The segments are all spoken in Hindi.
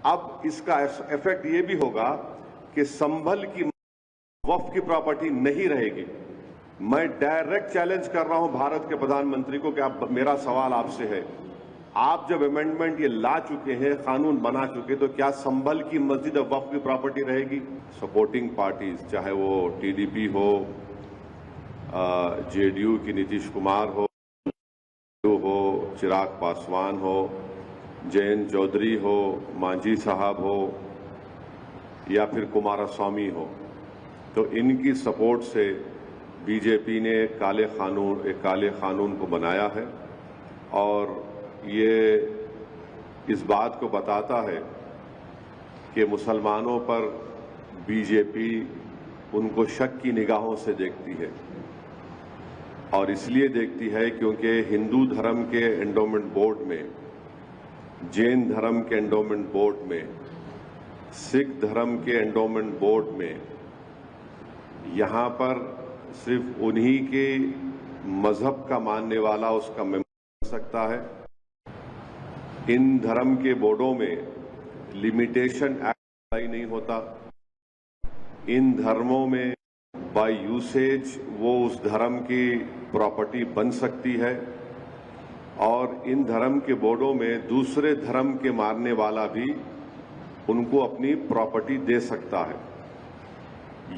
अब इसका इफेक्ट ये भी होगा कि संभल की वक्फ की प्रॉपर्टी नहीं रहेगी। मैं डायरेक्ट चैलेंज कर रहा हूं भारत के प्रधानमंत्री को कि आप, मेरा सवाल आपसे है, आप जब अमेंडमेंट ये ला चुके हैं, कानून बना चुके, तो क्या संभल की मस्जिद अब वक्फ की प्रॉपर्टी रहेगी? सपोर्टिंग पार्टीज, चाहे वो टीडीपी हो, जेडीयू की नीतीश कुमार हो, चिराग पासवान हो, जयंत चौधरी हो, मांझी साहब हो, या फिर कुमारस्वामी हो, तो इनकी सपोर्ट से बीजेपी ने एक काले कानून को बनाया है और ये इस बात को बताता है कि मुसलमानों पर बीजेपी उनको शक की निगाहों से देखती है। और इसलिए देखती है क्योंकि हिंदू धर्म के एंडोमेंट बोर्ड में, जैन धर्म के एंडोमेंट बोर्ड में, सिख धर्म के एंडोमेंट बोर्ड में यहां पर सिर्फ उन्हीं के मजहब का मानने वाला उसका मेंबर बन सकता है। इन धर्म के बोर्डों में लिमिटेशन एक्ट अप्लाई नहीं होता। इन धर्मों में बाय यूसेज वो उस धर्म की प्रॉपर्टी बन सकती है और इन धर्म के बोर्डों में दूसरे धर्म के मानने वाला भी उनको अपनी प्रॉपर्टी दे सकता है।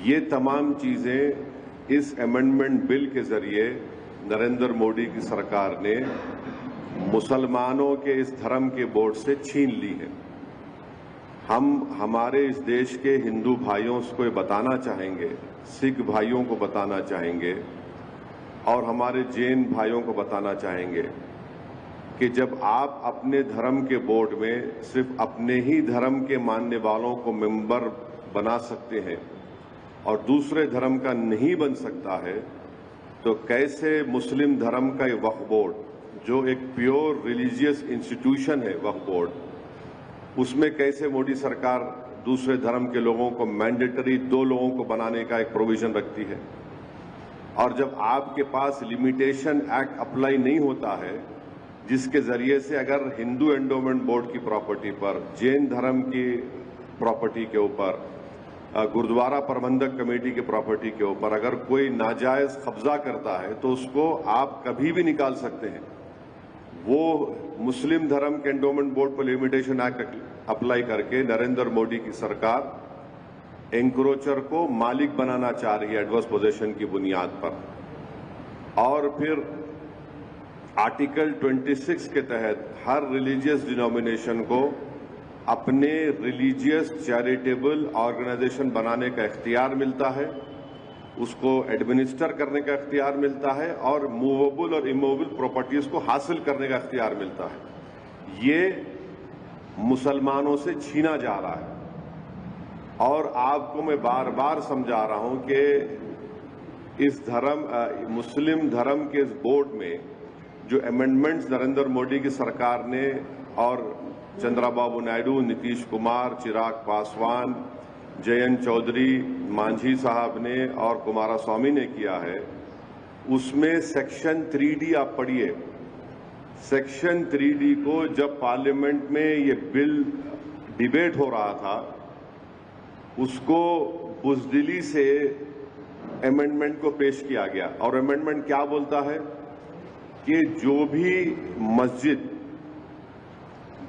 ये तमाम चीजें इस अमेंडमेंट बिल के जरिए नरेंद्र मोदी की सरकार ने मुसलमानों के इस धर्म के बोर्ड से छीन ली है। हम हमारे इस देश के हिंदू भाइयों को बताना चाहेंगे, सिख भाइयों को बताना चाहेंगे और हमारे जैन भाइयों को बताना चाहेंगे कि जब आप अपने धर्म के बोर्ड में सिर्फ अपने ही धर्म के मानने वालों को मेंबर बना सकते हैं और दूसरे धर्म का नहीं बन सकता है, तो कैसे मुस्लिम धर्म का ये वक्फ बोर्ड, जो एक प्योर रिलीजियस इंस्टीट्यूशन है वक्फ बोर्ड, उसमें कैसे मोदी सरकार दूसरे धर्म के लोगों को मैंडेटरी 2 लोगों को बनाने का एक प्रोविजन रखती है। और जब आपके पास लिमिटेशन एक्ट अप्लाई नहीं होता है, जिसके जरिए से अगर हिंदू एंडोमेंट बोर्ड की प्रॉपर्टी पर, जैन धर्म की प्रॉपर्टी के ऊपर, गुरुद्वारा प्रबंधक कमेटी की प्रॉपर्टी के ऊपर अगर कोई नाजायज कब्जा करता है तो उसको आप कभी भी निकाल सकते हैं। वो मुस्लिम धर्म के एंडोमेंट बोर्ड पर लिमिटेशन एक्ट अप्लाई करके नरेंद्र मोदी की सरकार एंक्रोचर को मालिक बनाना चाह रही है एडवर्स पोजेशन की बुनियाद पर। और फिर आर्टिकल 26 के तहत हर रिलीजियस डिनोमिनेशन को अपने रिलीजियस चैरिटेबल ऑर्गेनाइजेशन बनाने का इख्तियार मिलता है, उसको एडमिनिस्टर करने का इख्तियार मिलता है और मूवेबल और इमूवेबल प्रॉपर्टीज को हासिल करने का इख्तियार मिलता है। ये मुसलमानों से छीना जा रहा है और आपको मैं बार बार समझा रहा हूं कि इस मुस्लिम धर्म के इस बोर्ड में जो अमेंडमेंट्स नरेंद्र मोदी की सरकार ने और चंद्रबाबू नायडू, नीतीश कुमार, चिराग पासवान, जयंत चौधरी, मांझी साहब ने और कुमारस्वामी ने किया है, उसमें सेक्शन 3D आप पढ़िए। सेक्शन 3D को जब पार्लियामेंट में ये बिल डिबेट हो रहा था, उसको बुज़दिली से अमेंडमेंट को पेश किया गया और अमेंडमेंट क्या बोलता है कि जो भी मस्जिद,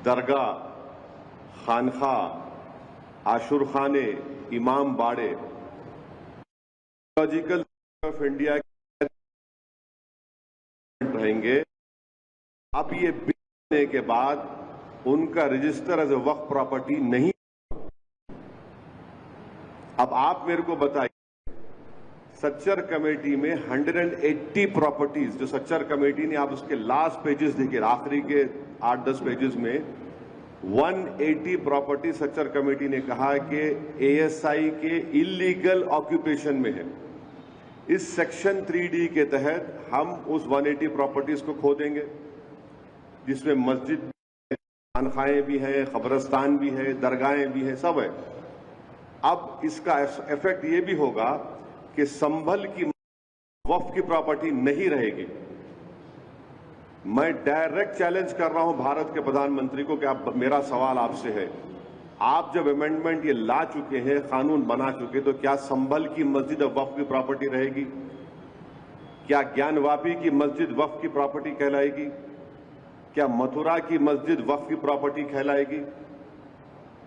दरगाह, खानखा, आशुरखाने, इमाम बाड़े लॉजिकल ऑफ इंडिया के रहेंगे, अब ये बिल होने के बाद उनका register as a waqf property नहीं। अब आप मेरे को बताइए, सच्चर कमेटी में 180 प्रॉपर्टीज, जो सच्चर कमेटी ने, आप उसके लास्ट पेजेस देखिए, आखिरी के 8-10 पेजेस में 180 प्रॉपर्टी सच्चर कमेटी ने कहा कि एएसआई के इलीगल ऑक्यूपेशन में है। इस सेक्शन 3D के तहत हम उस 180 प्रॉपर्टीज को खो देंगे, जिसमें मस्जिद, खानखाएं भी हैं, कब्रिस्तान भी है, दरगाहें भी हैं, सब है। अब इसका इफेक्ट ये भी होगा कि संभल की वक्फ की प्रॉपर्टी नहीं रहेगी। मैं डायरेक्ट चैलेंज कर रहा हूं भारत के प्रधानमंत्री को कि आप, मेरा सवाल आपसे है, आप जब अमेंडमेंट ये ला चुके हैं, कानून बना चुके, तो क्या संभल की मस्जिद अब वक्फ की प्रॉपर्टी रहेगी? क्या ज्ञानवापी की मस्जिद वक्फ की प्रॉपर्टी कहलाएगी? क्या मथुरा की मस्जिद वक्फ की प्रॉपर्टी कहलाएगी?